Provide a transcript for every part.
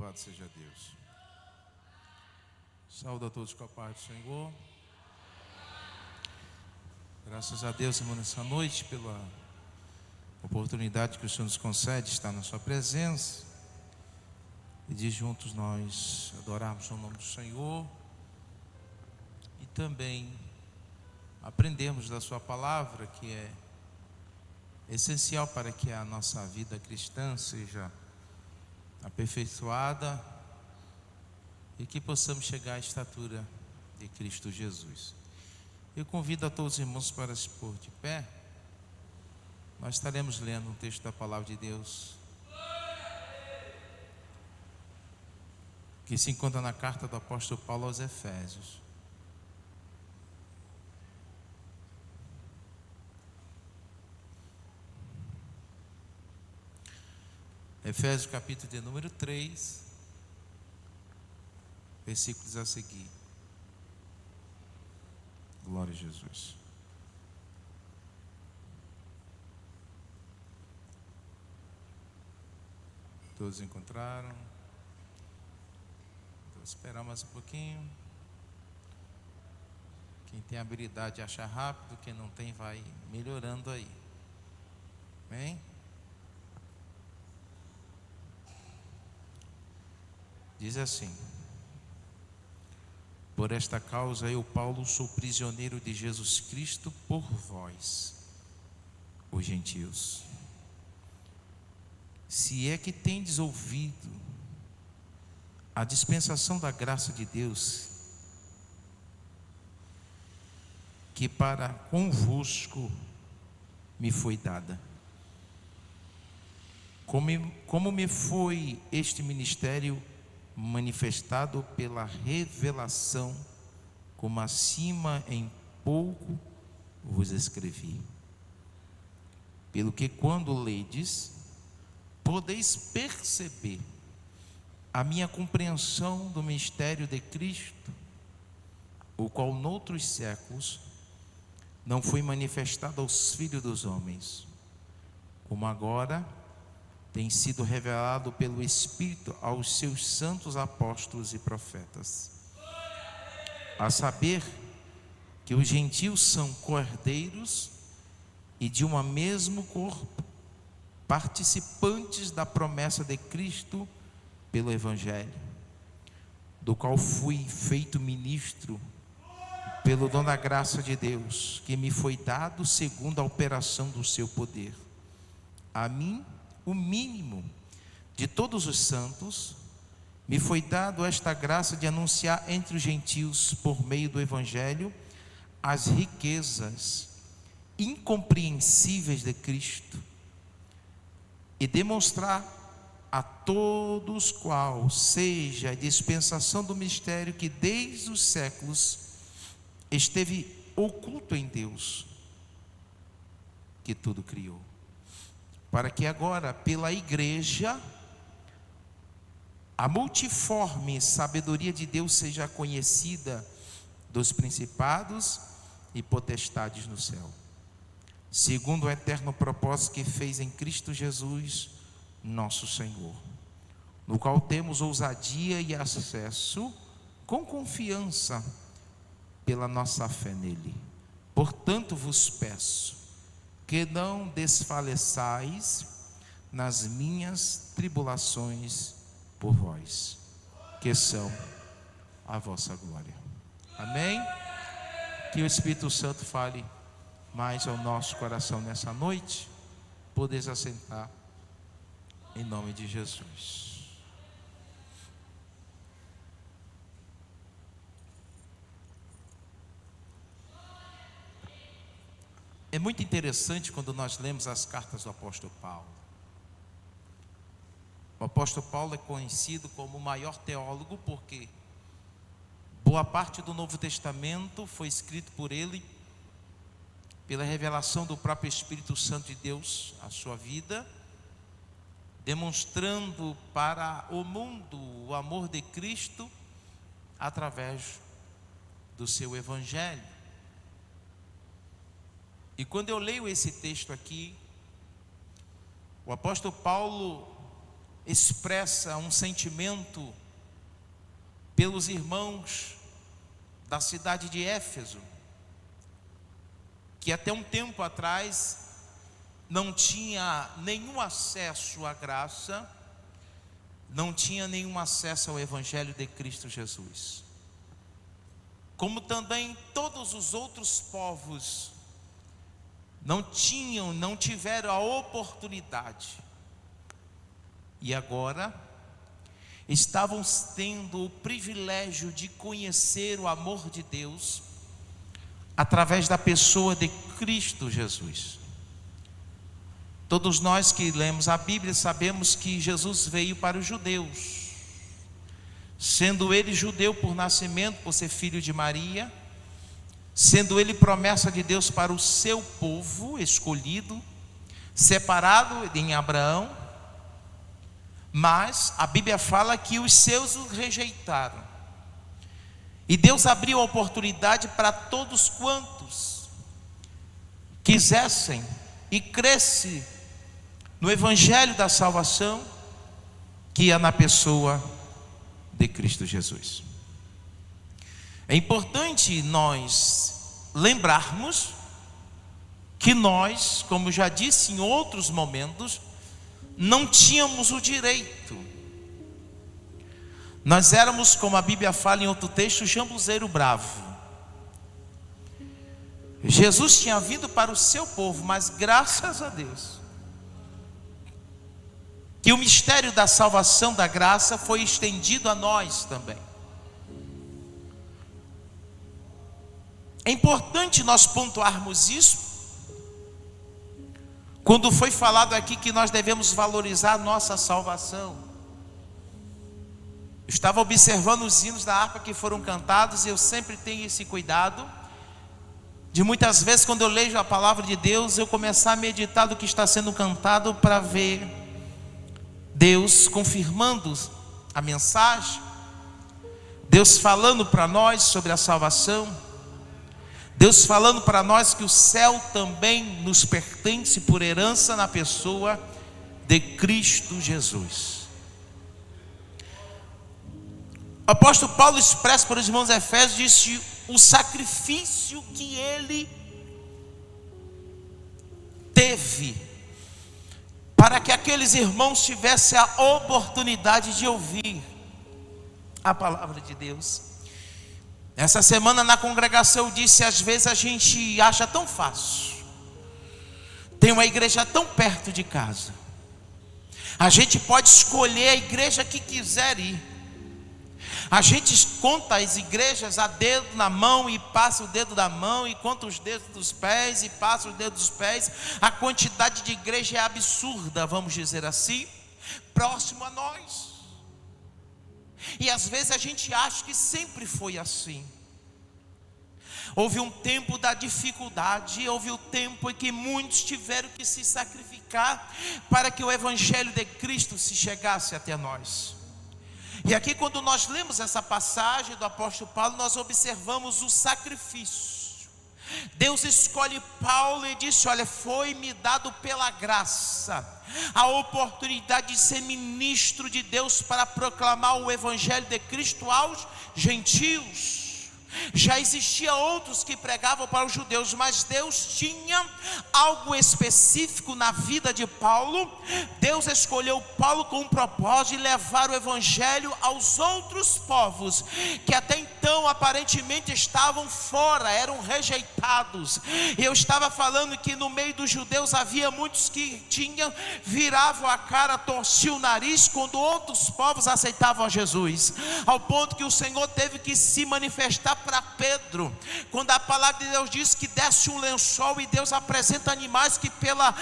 Louvado seja Deus. Saúde a todos com a paz do Senhor. Graças a Deus, irmão, nessa noite, pela oportunidade que o Senhor nos concede de estar na sua presença e de juntos nós adorarmos o nome do Senhor e também aprendermos da sua palavra, que é essencial para que a nossa vida cristã seja aperfeiçoada e que possamos chegar à estatura de Cristo Jesus. Eu convido a todos os irmãos para se pôr de pé. Nós estaremos lendo um texto da palavra de Deus que se encontra na carta do apóstolo Paulo aos Efésios. Efésios capítulo de número 3, versículos a seguir. Glória a Jesus. Todos encontraram? Vou esperar mais um pouquinho. Quem tem habilidade de achar rápido, quem não tem vai melhorando aí. Amém? Diz assim: por esta causa eu, Paulo, sou prisioneiro de Jesus Cristo por vós, os gentios. Se é que tendes ouvido a dispensação da graça de Deus, que para convosco me foi dada. Como me foi este ministério manifestado pela revelação, como acima em pouco vos escrevi. Pelo que quando ledes, podeis perceber a minha compreensão do mistério de Cristo, o qual noutros séculos não foi manifestado aos filhos dos homens, como agora tem sido revelado pelo Espírito aos seus santos apóstolos e profetas, a saber que os gentios são cordeiros e de um mesmo corpo, participantes da promessa de Cristo pelo Evangelho, do qual fui feito ministro pelo dom da graça de Deus, que me foi dado segundo a operação do seu poder. A mim, o mínimo de todos os santos, me foi dado esta graça de anunciar entre os gentios, por meio do Evangelho, as riquezas incompreensíveis de Cristo, e demonstrar a todos qual seja a dispensação do mistério que desde os séculos esteve oculto em Deus, que tudo criou, para que agora pela igreja a multiforme sabedoria de Deus seja conhecida dos principados e potestades no céu, segundo o eterno propósito que fez em Cristo Jesus, nosso Senhor, no qual temos ousadia e acesso com confiança pela nossa fé nele. Portanto vos peço que não desfaleçais nas minhas tribulações por vós, que são a vossa glória. Amém? Que o Espírito Santo fale mais ao nosso coração nessa noite. Podeis assentar em nome de Jesus. É muito interessante quando nós lemos as cartas do apóstolo Paulo. O apóstolo Paulo é conhecido como o maior teólogo porque boa parte do Novo Testamento foi escrito por ele, pela revelação do próprio Espírito Santo de Deus à sua vida, demonstrando para o mundo o amor de Cristo através do seu Evangelho. E quando eu leio esse texto aqui, o apóstolo Paulo expressa um sentimento pelos irmãos da cidade de Éfeso, que até um tempo atrás não tinha nenhum acesso à graça, não tinha nenhum acesso ao Evangelho de Cristo Jesus. Como também todos os outros povos não tiveram a oportunidade. E agora estavam tendo o privilégio de conhecer o amor de Deus através da pessoa de Cristo Jesus. Todos nós que lemos a Bíblia sabemos que Jesus veio para os judeus, sendo ele judeu por nascimento, por ser filho de Maria, sendo ele promessa de Deus para o seu povo escolhido, separado em Abraão. Mas a Bíblia fala que os seus o rejeitaram, e Deus abriu a oportunidade para todos quantos quisessem e crescem no Evangelho da salvação, que é na pessoa de Cristo Jesus. É importante nós lembrarmos que nós, como já disse em outros momentos, não tínhamos o direito. Nós éramos, como a Bíblia fala em outro texto, jambuzeiro bravo. Jesus tinha vindo para o seu povo, mas graças a Deus que o mistério da salvação, da graça, foi estendido a nós também. É importante nós pontuarmos isso, quando foi falado aqui que nós devemos valorizar a nossa salvação. Eu estava observando os hinos da harpa que foram cantados, e eu sempre tenho esse cuidado de muitas vezes, quando eu leio a palavra de Deus, eu começar a meditar do que está sendo cantado, para ver Deus confirmando a mensagem, Deus falando para nós sobre a salvação, Deus falando para nós que o céu também nos pertence por herança na pessoa de Cristo Jesus. O apóstolo Paulo expressa para os irmãos Efésios, disse o sacrifício que ele teve para que aqueles irmãos tivessem a oportunidade de ouvir a palavra de Deus. Essa semana na congregação eu disse: às vezes a gente acha tão fácil, tem uma igreja tão perto de casa, a gente pode escolher a igreja que quiser ir. A gente conta as igrejas a dedo na mão, e passa o dedo da mão, e conta os dedos dos pés, e passa os dedos dos pés. A quantidade de igreja é absurda, vamos dizer assim, próximo a nós. E às vezes a gente acha que sempre foi assim. Houve um tempo da dificuldade, houve um tempo em que muitos tiveram que se sacrificar para que o Evangelho de Cristo se chegasse até nós. E aqui, quando nós lemos essa passagem do apóstolo Paulo, nós observamos o sacrifício. Deus escolhe Paulo e disse: olha, foi-me dado pela graça a oportunidade de ser ministro de Deus para proclamar o Evangelho de Cristo aos gentios. Já existia outros que pregavam para os judeus, mas Deus tinha algo específico na vida de Paulo. Deus escolheu Paulo com um propósito de levar o Evangelho aos outros povos, que até então aparentemente estavam fora, eram rejeitados. E eu estava falando que no meio dos judeus havia muitos que viravam a cara, torciam o nariz quando outros povos aceitavam a Jesus, ao ponto que o Senhor teve que se manifestar para Pedro, quando a palavra de Deus diz que desce um lençol e Deus apresenta animais que pela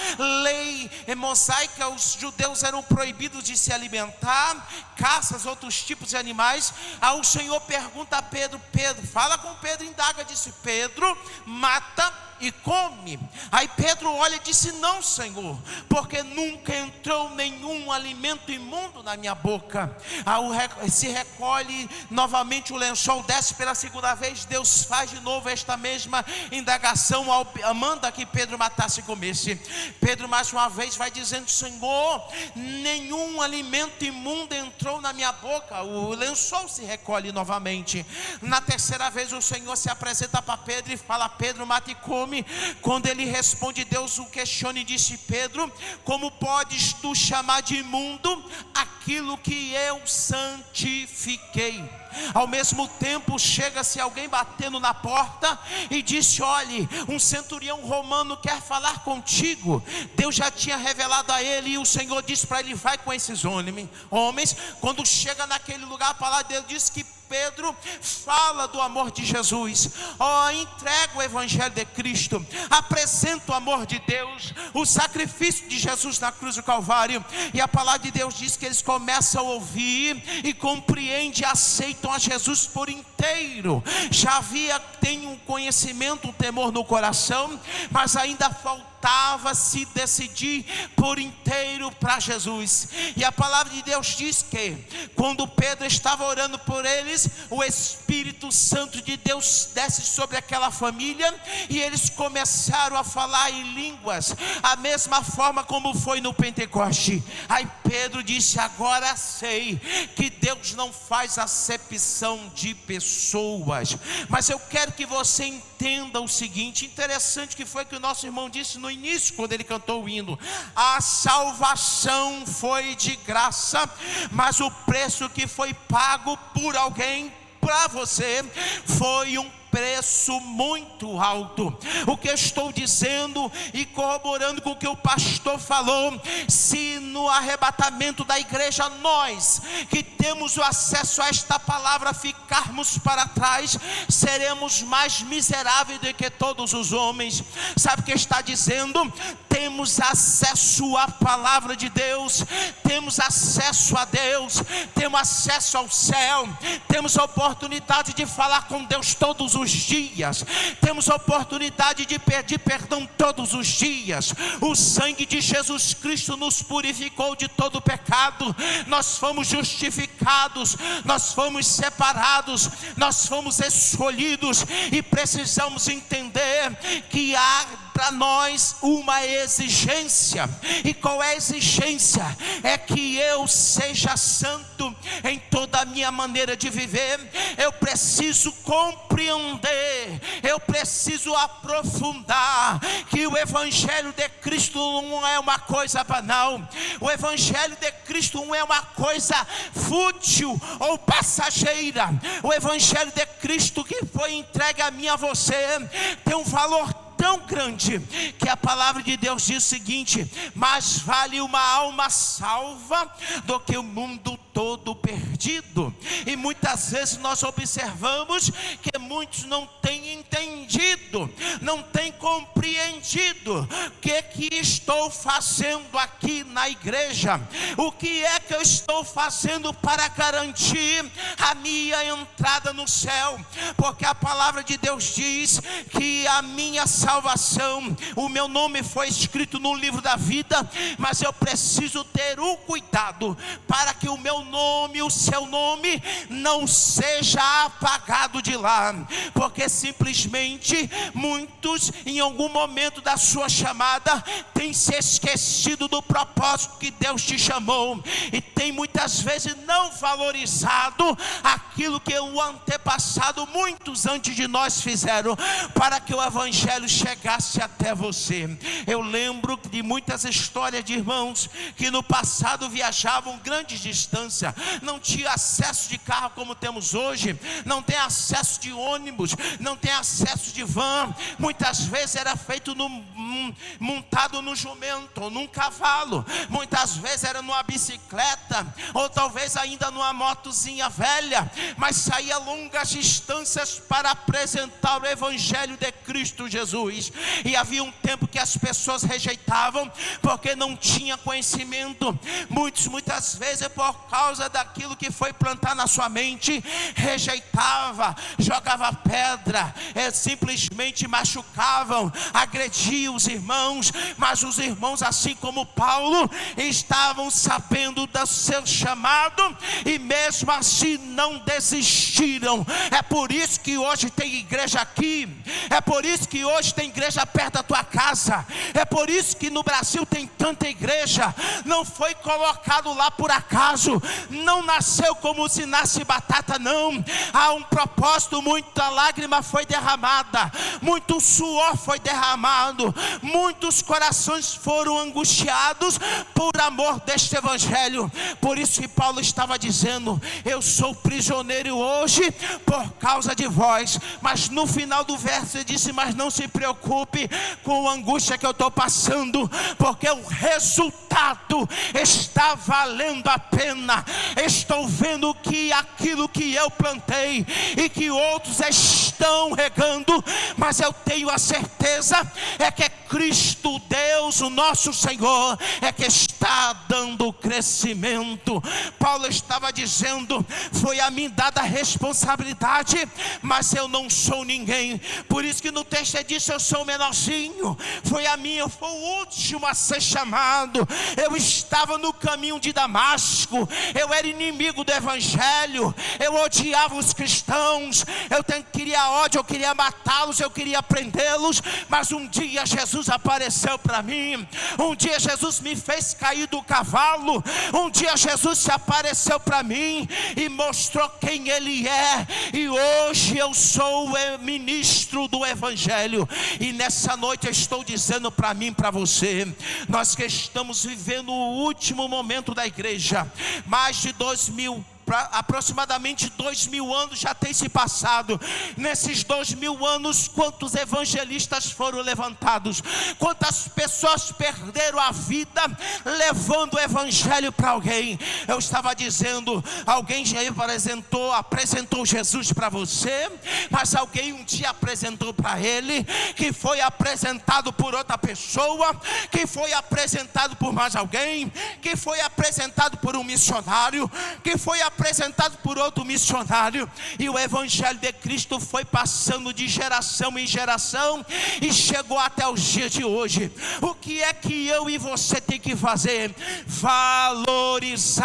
lei mosaica os judeus eram proibidos de se alimentar, caças, outros tipos de animais. Aí o Senhor pergunta a Pedro: Pedro, fala com Pedro, indaga, disse: Pedro, mata e come. Aí Pedro olha e disse: não, Senhor, porque nunca entrou nenhum alimento imundo na minha boca. Aí se recolhe novamente o lençol, desce pela segunda vez. Deus faz de novo esta mesma indagação, manda que Pedro matasse e comesse. Pedro mais uma vez vai dizendo: Senhor, nenhum alimento imundo entrou na minha boca. O lençol se recolhe novamente. Na terceira vez o Senhor se apresenta para Pedro e fala: Pedro, mata e come. Quando ele responde, Deus o questiona e disse: Pedro, como podes tu chamar de imundo aquilo que eu santifiquei? Ao mesmo tempo chega-se alguém batendo na porta e disse: olhe, um centurião romano quer falar contigo. Deus já tinha revelado a ele, e o Senhor disse para ele: vai com esses homens. Quando chega naquele lugar, a palavra de Deus diz que Pedro fala do amor de Jesus, entrega o evangelho de Cristo, apresenta o amor de Deus, o sacrifício de Jesus na cruz do Calvário. E a palavra de Deus diz que eles começam a ouvir e compreendem e aceitam a Jesus por inteiro. Já tem um conhecimento, um temor no coração, mas ainda faltava se decidir por inteiro para Jesus. E a palavra de Deus diz que quando Pedro estava orando por eles, o Espírito Santo de Deus desce sobre aquela família e eles começaram a falar em línguas, a mesma forma como foi no Pentecoste. Aí Pedro disse: agora sei que Deus não faz acepção de pessoas. Mas eu quero que você entenda o seguinte: interessante que foi que o nosso irmão disse no início, quando ele cantou o hino: a salvação foi de graça, mas o preço que foi pago por alguém, para você, foi um preço muito alto. O que eu estou dizendo e corroborando com o que o pastor falou: se no arrebatamento da igreja nós que temos o acesso a esta palavra ficarmos para trás, seremos mais miseráveis do que todos os homens. Sabe o que está dizendo? Temos acesso à palavra de Deus, temos acesso a Deus, temos acesso ao céu, temos a oportunidade de falar com Deus todos os dias, temos a oportunidade de pedir perdão todos os dias. O sangue de Jesus Cristo nos purificou de todo pecado, nós fomos justificados, nós fomos separados, nós fomos escolhidos, e precisamos entender que há para nós uma exigência. E qual é a exigência? É que eu seja santo em toda a minha maneira de viver. Eu preciso compreender, eu preciso aprofundar que o evangelho de Cristo não é uma coisa banal, o evangelho de Cristo não é uma coisa fútil ou passageira. O evangelho de Cristo que foi entregue a mim e a você tem um valor tão grande que a palavra de Deus diz o seguinte: mais vale uma alma salva do que o mundo todo perdido. E muitas vezes nós observamos que muitos não têm entendido, não têm compreendido o que estou fazendo aqui na igreja, o que é que eu estou fazendo para garantir a minha entrada no céu. Porque a palavra de Deus diz que a minha salvação, o meu nome foi escrito no livro da vida, mas eu preciso ter o cuidado para que o meu nome, o seu nome, não seja apagado de lá. Porque simplesmente muitos em algum momento da sua chamada têm se esquecido do propósito que Deus te chamou, e tem muitas vezes não valorizado aquilo que o antepassado, muitos antes de nós, fizeram para que o evangelho chegasse até você. Eu lembro de muitas histórias de irmãos que no passado viajavam grandes distâncias, não tinha acesso de carro como temos hoje, não tem acesso de ônibus, não tem acesso de van. Muitas vezes era feito montado no jumento ou num cavalo, muitas vezes era numa bicicleta, ou talvez ainda numa motozinha velha, mas saía longas distâncias para apresentar o evangelho de Cristo Jesus. E havia um tempo que as pessoas rejeitavam porque não tinha conhecimento. Muitas vezes por causa causa daquilo que foi plantar na sua mente, rejeitava, jogava pedra, simplesmente machucavam, agrediam os irmãos. Mas os irmãos, assim como Paulo, estavam sabendo do seu chamado e mesmo assim não desistiram. É por isso que hoje tem igreja aqui, é por isso que hoje tem igreja perto da tua casa, é por isso que no Brasil tem tanta igreja. Não foi colocado lá por acaso, não nasceu como se nasce batata, não. Há um propósito, muita lágrima foi derramada, muito suor foi derramado, muitos corações foram angustiados por amor deste evangelho. Por isso que Paulo estava dizendo: eu sou prisioneiro hoje por causa de vós. Mas no final do verso ele disse: mas não se preocupe com a angústia que eu estou passando, porque o resultado está valendo a pena. Estou vendo que aquilo que eu plantei e que outros estão regando, mas eu tenho a certeza é que é Cristo Deus, o nosso Senhor, é que está dando crescimento. Paulo estava dizendo: foi a mim dada a responsabilidade, mas eu não sou ninguém. Por isso que no texto ele disse: eu sou o menorzinho. Foi a mim, eu fui o último a ser chamado. Eu estava no caminho de Damasco, eu era inimigo do evangelho, eu odiava os cristãos, eu queria ódio, eu queria matá-los, eu queria prendê-los. Mas um dia Jesus apareceu para mim, um dia Jesus me fez cair do cavalo, um dia Jesus se apareceu para mim e mostrou quem Ele é. E hoje eu sou ministro do evangelho. E nessa noite eu estou dizendo para mim, para você, nós que estamos vivendo o último momento da igreja, mais de 2000, aproximadamente 2000 anos já tem se passado. Nesses 2000 anos, quantos evangelistas foram levantados, quantas pessoas perderam a vida levando o evangelho para alguém. Eu estava dizendo, alguém já apresentou Jesus para você, mas alguém um dia apresentou para ele, que foi apresentado por outra pessoa, que foi apresentado por mais alguém, que foi apresentado por um missionário, que foi apresentado por outro missionário, e o evangelho de Cristo foi passando de geração em geração e chegou até os dias de hoje. O que é que eu e você tem que fazer? Valorizar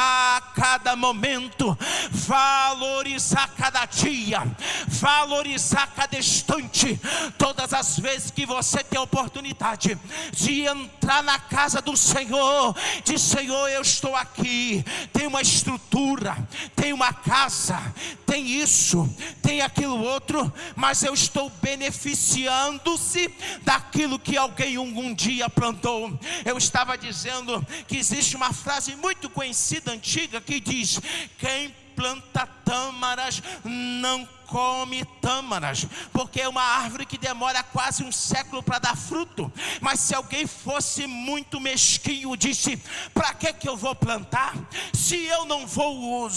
cada momento, valorizar cada dia, valorizar cada instante. Todas as vezes que você tem a oportunidade de entrar na casa do Senhor, diz: Senhor, eu estou aqui, tem uma estrutura, tem uma casa, tem isso, tem aquilo outro, mas eu estou beneficiando-se daquilo que alguém um dia plantou. Eu estava dizendo que existe uma frase muito conhecida, antiga, que diz: quem planta tâmaras não come tâmaras, porque é uma árvore que demora quase um século para dar fruto. Mas se alguém fosse muito mesquinho, disse: para que eu vou plantar, se eu não vou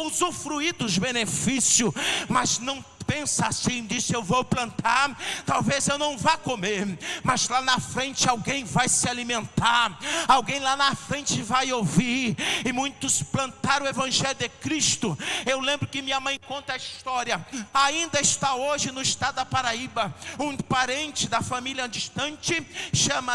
usufruir dos benefícios? Mas não pensa assim, disse: eu vou plantar, talvez eu não vá comer, mas lá na frente alguém vai se alimentar, alguém lá na frente vai ouvir. E muitos plantaram o evangelho de Cristo. Eu lembro que minha mãe conta a história, ainda está hoje no estado da Paraíba, um parente da família distante,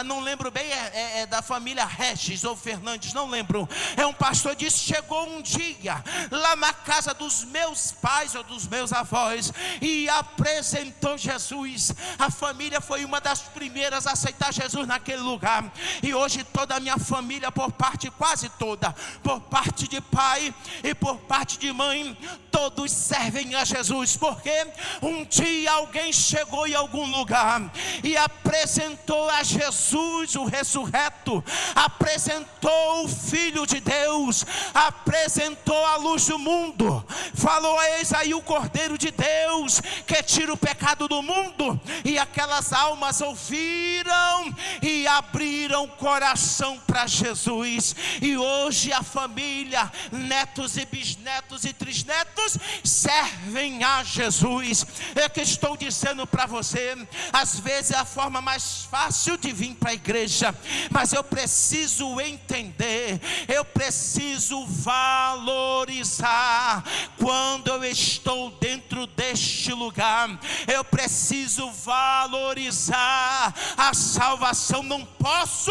não lembro bem, é da família Regis ou Fernandes, não lembro, é um pastor, disse: chegou um dia lá na casa dos meus pais ou dos meus avós e apresentou Jesus. A família foi uma das primeiras a aceitar Jesus naquele lugar. E hoje toda a minha família, por parte, quase toda, por parte de pai e por parte de mãe, todos servem a Jesus. Porque um dia alguém chegou em algum lugar e apresentou a Jesus, o ressurreto, apresentou o Filho de Deus, apresentou a luz do mundo, falou: eis aí o Cordeiro de Deus que tira o pecado do mundo. E aquelas almas ouviram viram e abriram o coração para Jesus. E hoje a família, netos e bisnetos e trisnetos, servem a Jesus. É que estou dizendo para você, às vezes é a forma mais fácil de vir para a igreja, mas eu preciso entender, eu preciso valorizar quando eu estou dentro deste lugar. Eu preciso valorizar a salvação. Não posso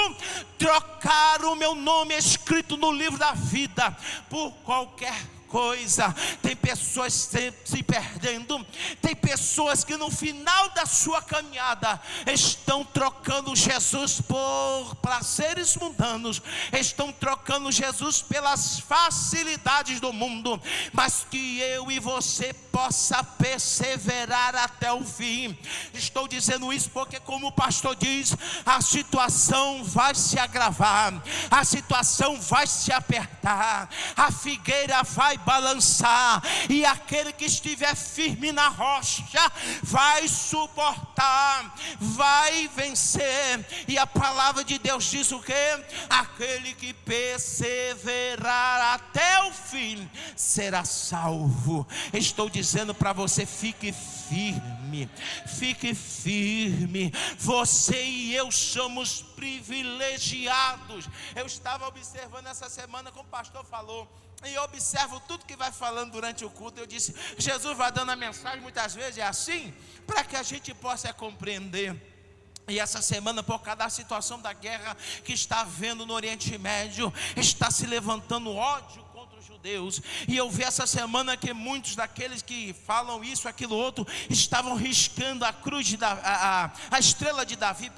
trocar o meu nome escrito no livro da vida por qualquer coisa. Tem pessoas se perdendo, tem pessoas que no final da sua caminhada estão trocando Jesus por prazeres mundanos, estão trocando Jesus pelas facilidades do mundo, mas que eu e você possa perseverar até o fim. Estou dizendo isso porque, como o pastor diz, a situação vai se agravar, a situação vai se apertar, a figueira vai balançar, e aquele que estiver firme na rocha vai suportar, vai vencer. E a palavra de Deus diz o quê? Aquele que perseverar até o fim será salvo. Estou dizendo para você, fique firme, fique firme. Você e eu somos privilegiados. Eu estava observando essa semana, como o pastor falou, e eu observo tudo que vai falando durante o culto. Eu disse, Jesus vai dando a mensagem, muitas vezes é assim, para que a gente possa compreender. E essa semana, por causa da situação da guerra que está havendo no Oriente Médio, está se levantando ódio contra os judeus. E eu vi essa semana que muitos daqueles que falam isso, aquilo outro, estavam riscando a cruz de a estrela de Davi,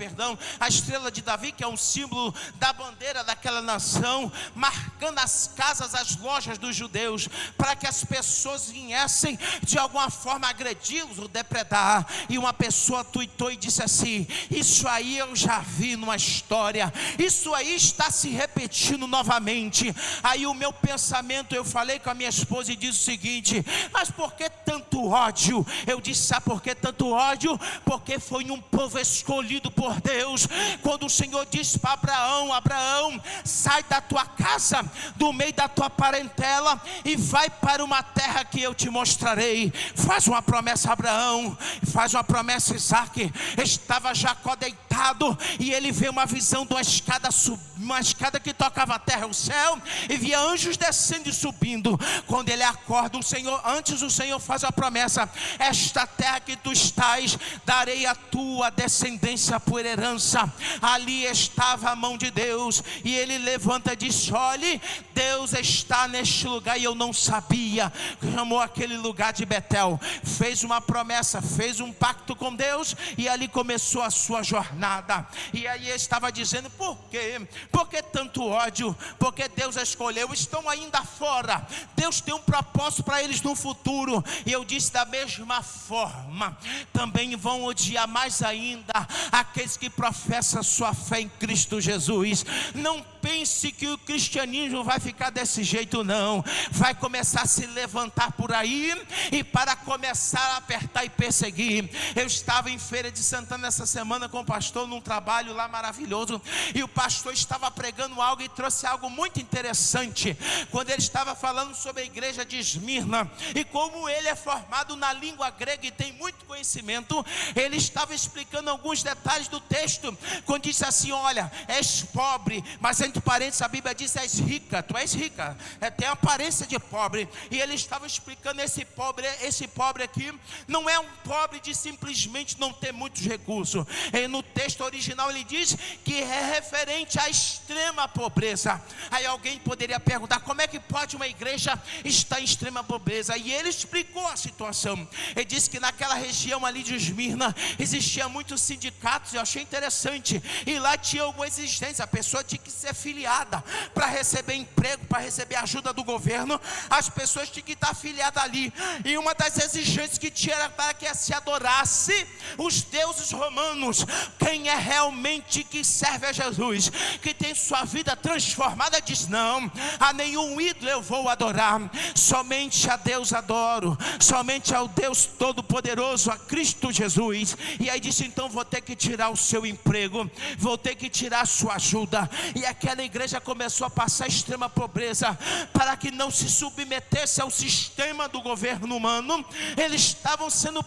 a estrela de Davi, que é um símbolo da bandeira daquela nação, marcando as casas, as lojas dos judeus, para que as pessoas viessem de alguma forma agredi-los ou depredar. E uma pessoa tuitou e disse assim: isso aí eu já vi numa história, isso aí está se repetindo novamente. Aí o meu pensamento, eu falei com a minha esposa e disse o seguinte: mas por que tanto ódio? Eu disse, sabe por que tanto ódio? Porque foi um povo escolhido por Deus. Quando o Senhor disse para Abraão: Abraão, sai da tua casa, do meio da tua parentela, e vai para uma terra que eu te mostrarei. Faz uma promessa, Abraão, faz uma promessa, Isaque. Estava Jacó deitado, e ele vê uma visão de uma escada que tocava a terra e o céu, e via anjos descendo e subindo. Quando ele acorda, o Senhor faz a promessa: esta terra que tu estás, darei a tua descendência por herança. Ali estava a mão de Deus, e ele levanta e diz: olhe, Deus está neste lugar, e eu não sabia. Chamou aquele lugar de Betel, fez uma promessa, fez um pacto com Deus, e ali começou a sua jornada. E aí ele estava dizendo: por quê? Por que tanto ódio? Porque Deus escolheu, estão ainda fora, Deus tem um propósito para eles no futuro. E eu disse, da mesma forma, também vão odiar mais ainda aqueles que professam sua fé em Cristo Jesus. Não pense que o cristianismo vai ficar desse jeito, não. Vai começar a se levantar por aí, e para começar a apertar e perseguir. Eu estava em Feira de Santana essa semana com o pastor, num trabalho lá maravilhoso, e o pastor estava pregando algo e trouxe algo muito interessante, quando ele estava falando sobre a igreja de Esmirna, e como ele é formado na língua grega e tem muito conhecimento, ele estava explicando alguns detalhes do texto, quando disse assim: olha, és pobre, mas entre parênteses a Bíblia diz: és rica, tu és rica, tem aparência de pobre. E ele estava explicando, esse pobre aqui não é um pobre de simplesmente não ter muitos recursos. E no texto original ele diz que é referente à extrema pobreza. Aí alguém poderia perguntar: como é que pode uma igreja estar em extrema pobreza? E ele explicou a situação. Ele disse que naquela região ali de Esmirna existia muitos sindicatos. Eu achei interessante, e lá tinha alguma exigência, a pessoa tinha que ser filiada para receber emprego, para receber ajuda do governo. As pessoas tinham que estar filiadas ali, e uma das exigências que tinha era para que se adorasse os deuses romanos. Quem é realmente que serve a Jesus, que tem sua vida transformada, ela diz: não, a nenhum ídolo eu vou adorar, somente a Deus adoro, somente ao Deus Todo-Poderoso, a Cristo Jesus. E aí disse: então vou ter que tirar o seu emprego, vou ter que tirar a sua ajuda. E aquela igreja começou a passar extrema pobreza, para que não se submetesse ao sistema do governo humano. Eles estavam sendo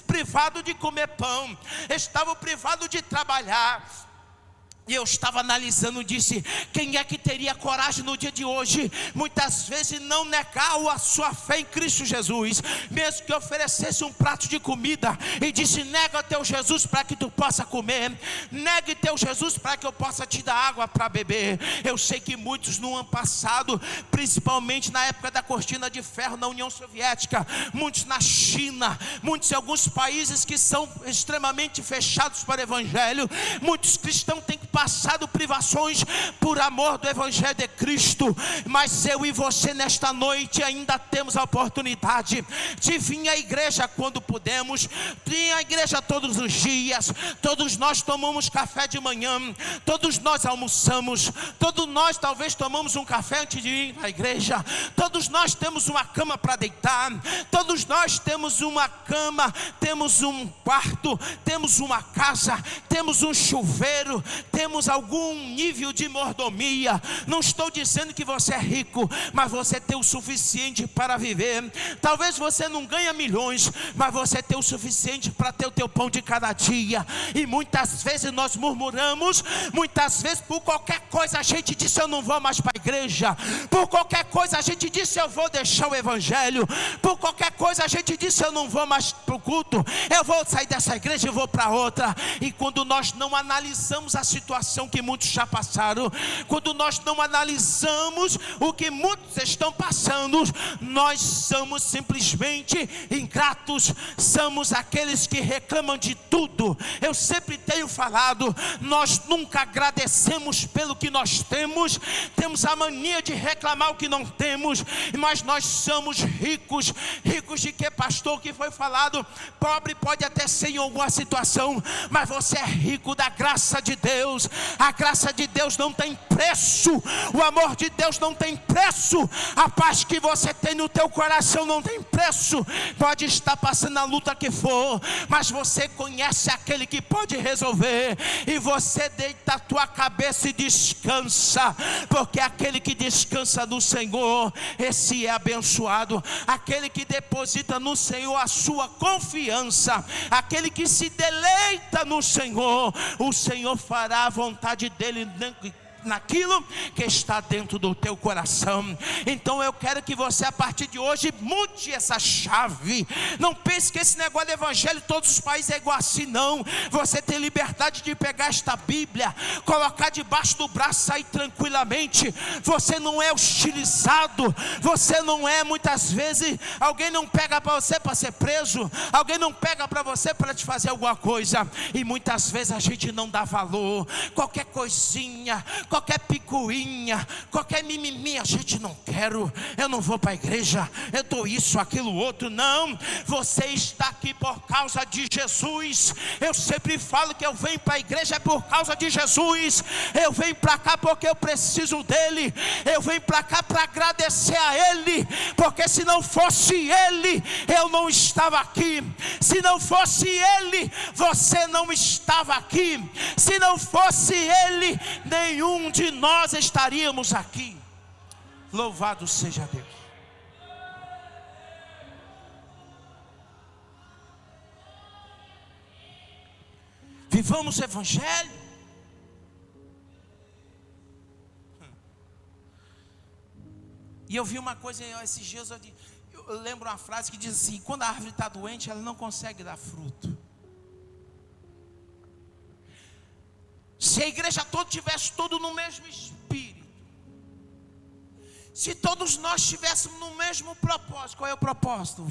privados de comer pão, estavam privados de trabalhar. E eu estava analisando, disse: quem é que teria coragem no dia de hoje, muitas vezes, não negar a sua fé em Cristo Jesus, mesmo que oferecesse um prato de comida e disse: nega teu Jesus para que tu possa comer, negue teu Jesus para que eu possa te dar água para beber. Eu sei que muitos no ano passado, principalmente na época da cortina de ferro na União Soviética, muitos na China, muitos em alguns países que são extremamente fechados para o evangelho, muitos cristãos têm que passado privações por amor do evangelho de Cristo. Mas eu e você nesta noite ainda temos a oportunidade de vir à igreja quando podemos, vir à igreja todos os dias. Todos nós tomamos café de manhã, todos nós almoçamos, todos nós talvez tomamos um café antes de ir à igreja, todos nós temos uma cama para deitar, todos nós temos uma cama, temos um quarto, temos uma casa, temos um chuveiro, temos algum nível de mordomia. Não estou dizendo que você é rico, mas você tem o suficiente para viver. Talvez você não ganhe milhões, mas você tem o suficiente para ter o teu pão de cada dia. E muitas vezes nós murmuramos, muitas vezes por qualquer coisa a gente diz: eu não vou mais para a igreja. Por qualquer coisa a gente diz: eu vou deixar o evangelho. Por qualquer coisa a gente diz: eu não vou mais para o culto, eu vou sair dessa igreja e vou para outra. E quando nós não analisamos a situação que muitos já passaram, quando nós não analisamos o que muitos estão passando, nós somos simplesmente ingratos, somos aqueles que reclamam de tudo. Eu sempre tenho falado, nós nunca agradecemos pelo que nós temos, temos a mania de reclamar o que não temos, mas nós somos ricos. Ricos de que, pastor? Que foi falado, pobre pode até ser em alguma situação, mas você é rico da graça de Deus. A graça de Deus não tem preço, o amor de Deus não tem preço, a paz que você tem no teu coração não tem preço. Pode estar passando a luta que for, mas você conhece aquele que pode resolver, e você deita a tua cabeça e descansa, porque aquele que descansa no Senhor, esse é abençoado. Aquele que deposita no Senhor a sua confiança, aquele que se deleita no Senhor, o Senhor fará a vontade dele naquilo que está dentro do teu coração. Então eu quero que você, a partir de hoje, mude essa chave. Não pense que esse negócio do evangelho em todos os países é igual assim, não. Você tem liberdade de pegar esta Bíblia, colocar debaixo do braço e sair tranquilamente. Você não é hostilizado, você não é, muitas vezes, alguém não pega para você para ser preso, alguém não pega para você para te fazer alguma coisa, e muitas vezes a gente não dá valor. Qualquer coisinha, qualquer picuinha, qualquer mimimi, a gente não quero, eu não vou para a igreja, eu estou isso, aquilo, outro. Não, você está aqui por causa de Jesus. Eu sempre falo que eu venho para a igreja é por causa de Jesus. Eu venho para cá porque eu preciso dele, eu venho para cá para agradecer a ele, porque se não fosse ele, eu não estava aqui. Se não fosse ele, você não estava aqui. Se não fosse ele, nenhum de nós estaríamos aqui. Louvado seja Deus. Vivamos o evangelho. E eu vi uma coisa esses dias, eu lembro uma frase que diz assim: quando a árvore está doente, ela não consegue dar fruto. Se a igreja toda tivesse todo no mesmo espírito, se todos nós estivéssemos no mesmo propósito, qual é o propósito?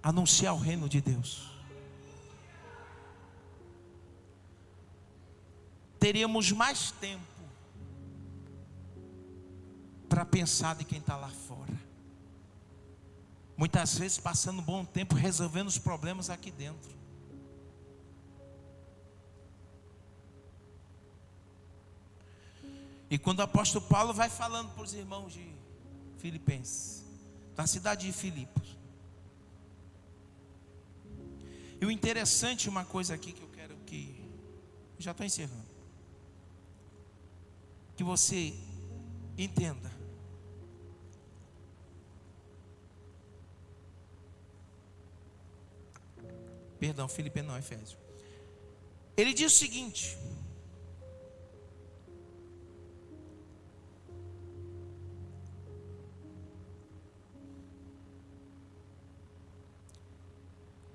Anunciar o reino de Deus. Teríamos mais tempo para pensar de quem está lá fora. Muitas vezes passando um bom tempo resolvendo os problemas aqui dentro. E quando o apóstolo Paulo vai falando para os irmãos de Filipenses, da cidade de Filipos. E o interessante, uma coisa aqui que eu quero que... Já estou encerrando. Que você entenda. Perdão, Filipenses não, Efésio. Ele diz o seguinte: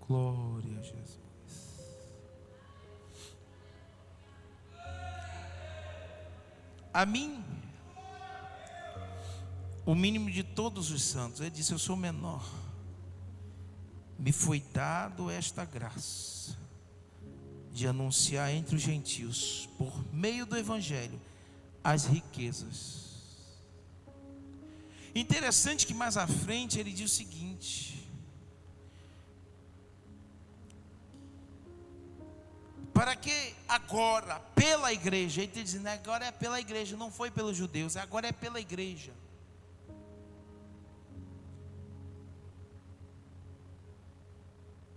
glória a Jesus. A mim, o mínimo de todos os santos, ele disse: eu sou menor, me foi dado esta graça de anunciar entre os gentios, por meio do evangelho, as riquezas. Interessante que mais à frente ele diz o seguinte: para que agora, pela igreja, ele está dizendo, agora é pela igreja, não foi pelos judeus, agora é pela igreja.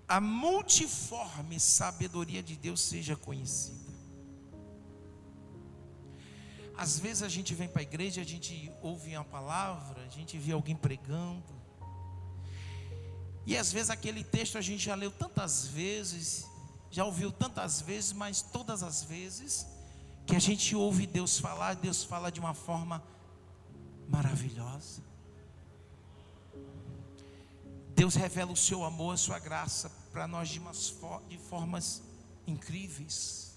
A multiforme sabedoria de Deus seja conhecida. Às vezes a gente vem para a igreja, a gente ouve uma palavra, a gente vê alguém pregando, e às vezes aquele texto a gente já leu tantas vezes, já ouviu tantas vezes, mas todas as vezes que a gente ouve Deus falar, Deus fala de uma forma maravilhosa. Deus revela o seu amor, a sua graça para nós de formas incríveis.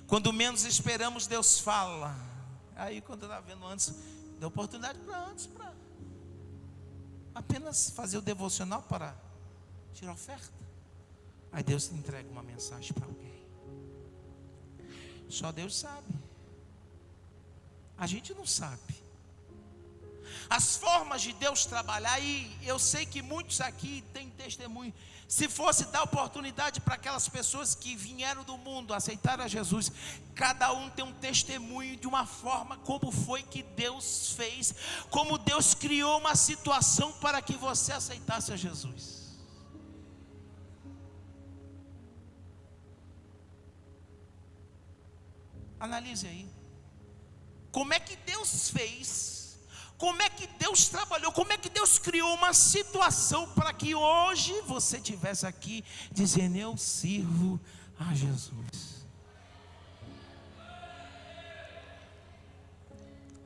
Quando menos esperamos, Deus fala. Aí quando eu estava vendo antes, deu oportunidade para apenas fazer o devocional para tirar oferta. Aí Deus entrega uma mensagem para alguém. Só Deus sabe. A gente não sabe. As formas de Deus trabalhar, e eu sei que muitos aqui têm testemunho. Se fosse dar oportunidade para aquelas pessoas que vieram do mundo, aceitaram a Jesus, cada um tem um testemunho de uma forma como foi que Deus fez, como Deus criou uma situação para que você aceitasse a Jesus. Analise aí. Como é que Deus fez? Como é que Deus trabalhou? Como é que Deus criou uma situação para que hoje você estivesse aqui dizendo: eu sirvo a Jesus?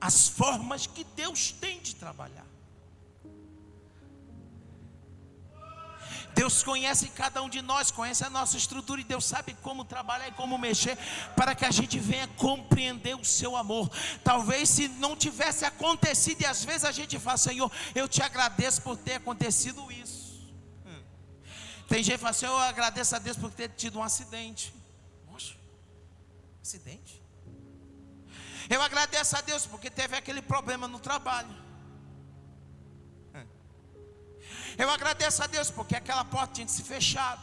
As formas que Deus tem de trabalhar. Deus conhece cada um de nós, conhece a nossa estrutura, e Deus sabe como trabalhar e como mexer, para que a gente venha compreender o seu amor. Talvez se não tivesse acontecido, e às vezes a gente fala: Senhor, eu te agradeço por ter acontecido isso. Tem gente que fala assim: eu agradeço a Deus por ter tido um acidente. Poxa, acidente? Eu agradeço a Deus porque teve aquele problema no trabalho. Eu agradeço a Deus porque aquela porta tinha que se fechado.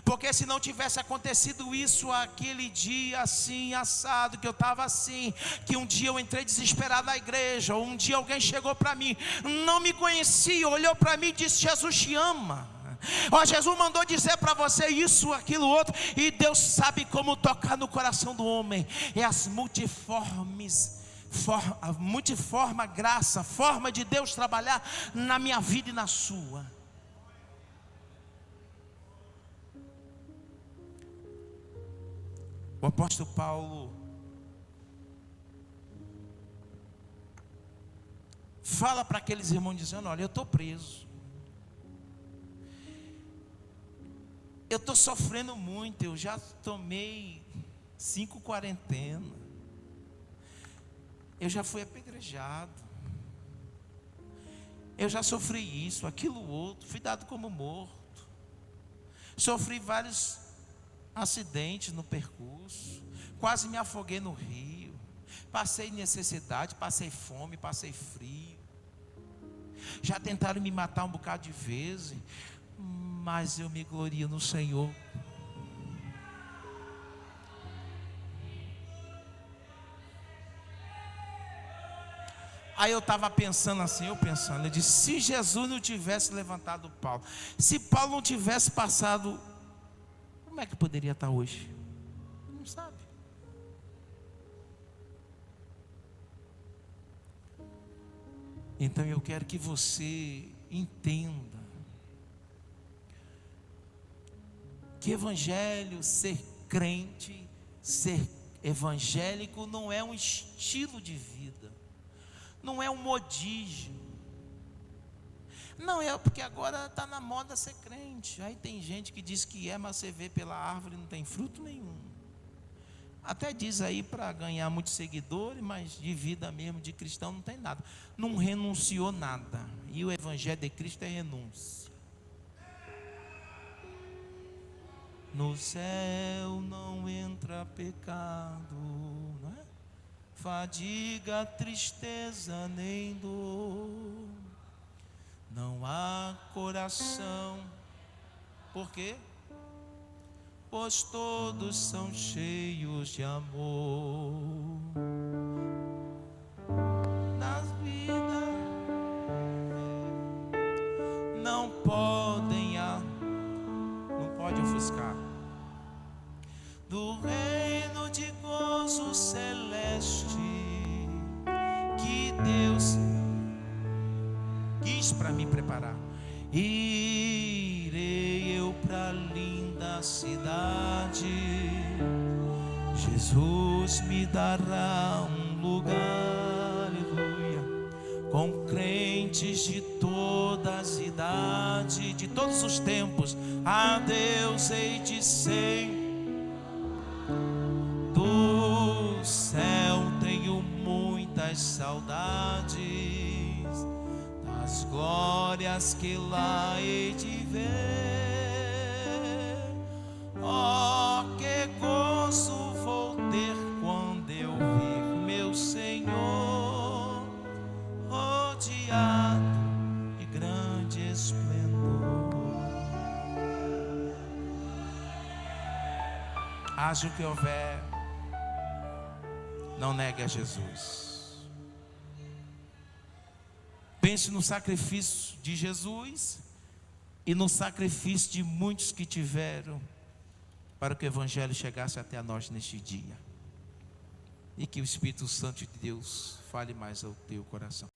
Porque se não tivesse acontecido isso, aquele dia assim, assado, que eu estava assim, que um dia eu entrei desesperado na igreja, ou um dia alguém chegou para mim, não me conhecia, olhou para mim e disse: Jesus te ama. Ó, Jesus mandou dizer para você isso, aquilo, outro. E Deus sabe como tocar no coração do homem. É as a multiforme graça, forma de Deus trabalhar na minha vida e na sua. O apóstolo Paulo fala para aqueles irmãos dizendo: olha, eu estou preso, eu estou sofrendo muito, eu já tomei 5 quarentenas, eu já fui apedrejado, eu já sofri isso, aquilo, outro, fui dado como morto, sofri vários acidentes no percurso, quase me afoguei no rio, passei necessidade, passei fome, passei frio, já tentaram me matar um bocado de vezes, mas eu me glorio no Senhor. Aí eu estava pensando assim, eu disse, se Jesus não tivesse levantado Paulo, se Paulo não tivesse passado, como é que poderia estar hoje? Não sabe. Então eu quero que você entenda que evangelho, ser crente, ser evangélico não é um estilo de vida, não é um modismo. Não é porque agora está na moda ser crente. Aí tem gente que diz que é, mas você vê pela árvore não tem fruto nenhum. Até diz aí para ganhar muitos seguidores, mas de vida mesmo de cristão não tem nada. Não renunciou nada. E o evangelho de Cristo é renúncia. No céu não entra pecado, não é? Fadiga, tristeza nem dor. Não há coração. Por quê? Pois todos são cheios de amor. Das vidas não pode ofuscar. Do reino de gozo celeste que Deus quis para me preparar. Irei eu para a linda cidade, Jesus me dará um lugar, aleluia, com crentes de todas as idades, de todos os tempos. A Deus hei de sempre. Do céu tenho muitas saudades, das glórias que lá hei de ver. Oh, que gozo vou ter quando eu vir meu Senhor rodeado de grande esplendor. Haja o que houver, não negue a Jesus. Pense no sacrifício de Jesus e no sacrifício de muitos que tiveram para que o evangelho chegasse até a nós neste dia. E que o Espírito Santo de Deus fale mais ao teu coração.